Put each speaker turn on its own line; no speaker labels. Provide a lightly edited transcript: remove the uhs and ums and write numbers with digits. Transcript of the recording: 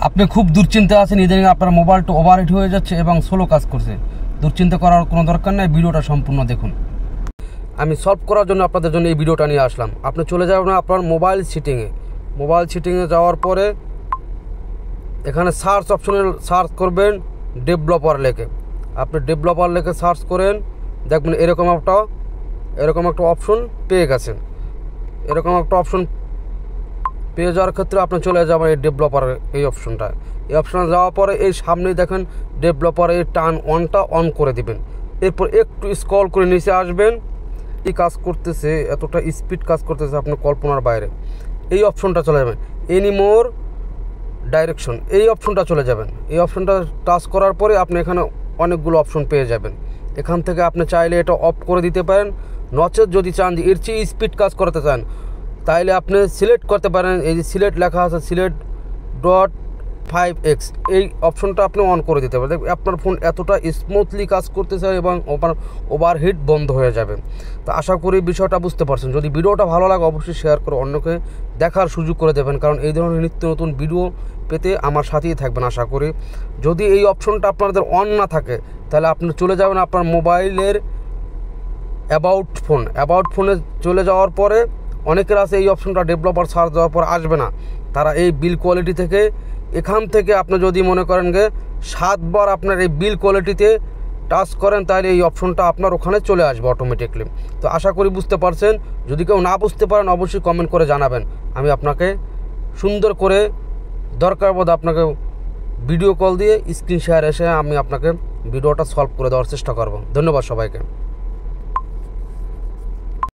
আপনি খুব দুশ্চিন্তা আছেন, ইদানিং আপনার মোবাইলটা ওভারহিট হয়ে যাচ্ছে এবং স্লো কাজ করছে। দুশ্চিন্তা করার কোনো দরকার নেই, ভিডিওটা সম্পূর্ণ দেখুন। আমি সলভ করার জন্য আপনাদের জন্য এই ভিডিওটা নিয়ে আসলাম। আপনি চলে যাবেন আপনার মোবাইল সিটিংয়ে যাওয়ার পরে এখানে সার্চ অপশনে সার্চ করবেন ডেভেলপার লেখে। আপনি ডেভেলপার লেখে সার্চ করেন, দেখবেন এরকম একটা অপশন পেয়ে গেছেন। এরকম একটা অপশন পেয়ে যাওয়ার ক্ষেত্রে আপনি চলে যাবেন এই ডেভেলপার এই অপশনে যাওয়ার পরে এই সামনেই দেখেন ডেভেলপার এই টার্ন অনটা অন করে দিবেন। এরপর একটু স্ক্রল করে নিচে আসবেন। এই কাজ করতেছে, এতটা স্পিড কাজ করতেছে আপনার কল্পনার বাইরে। এই অপশনটা চলে যাবেন, এনি মোর ডাইরেকশন, এই অপশনটা চলে যাবেন। এই অপশনটা টাচ করার পরে আপনি এখানে অনেকগুলো অপশন পেয়ে যাবেন। এখান থেকে আপনি চাইলে এটা অফ করে দিতে পারেন, নচেত যদি চান যে এর চেয়ে স্পিড কাজ করতে চান তাইলে আপনি সিলেক্ট করতে পারেন। এই যে সিলেক্ট লেখা আছে Select.5x, এই অপশনটা আপনি অন করে দিতে পারেন। আপনার ফোন এতটা স্মুথলি কাজ করতেছে এবং ওভারহিট বন্ধ হয়ে যাবে। তো আশা করি বিষয়টা বুঝতে পারছেন। যদি ভিডিওটা ভালো লাগে অবশ্যই শেয়ার করে অন্যকে দেখার সুযোগ করে দেবেন, কারণ এই ধরনের নিত্য নতুন ভিডিও পেতে আমার সাথেই থাকবেন আশা করি। যদি এই অপশনটা আপনাদের অন না থাকে তাহলে আপনি চলে যাবেন আপনার মোবাইলের অ্যাবাউট ফোনে চলে যাওয়ার পরে অনেকের আছে এই অপশনটা ডেভেলপার সার্চ দেওয়ার পর আসবে না। তারা এই বিল কোয়ালিটি থেকে এখান থেকে আপনি যদি মনে করেন যে 7 বার আপনার এই বিল কোয়ালিটিতে টাচ করেন তাহলে এই অপশনটা আপনার ওখানে চলে আসবে অটোমেটিকলি। তো আশা করি বুঝতে পারছেন। যদি কেউ না বুঝতে পারেন অবশ্যই কমেন্ট করে জানাবেন, আমি আপনাকে সুন্দর করে দরকার বোধ আপনাকে ভিডিও কল দিয়ে স্ক্রিন শেয়ার এসে আমি আপনাকে ভিডিওটা সলভ করে দেওয়ার চেষ্টা করব। ধন্যবাদ সবাইকে।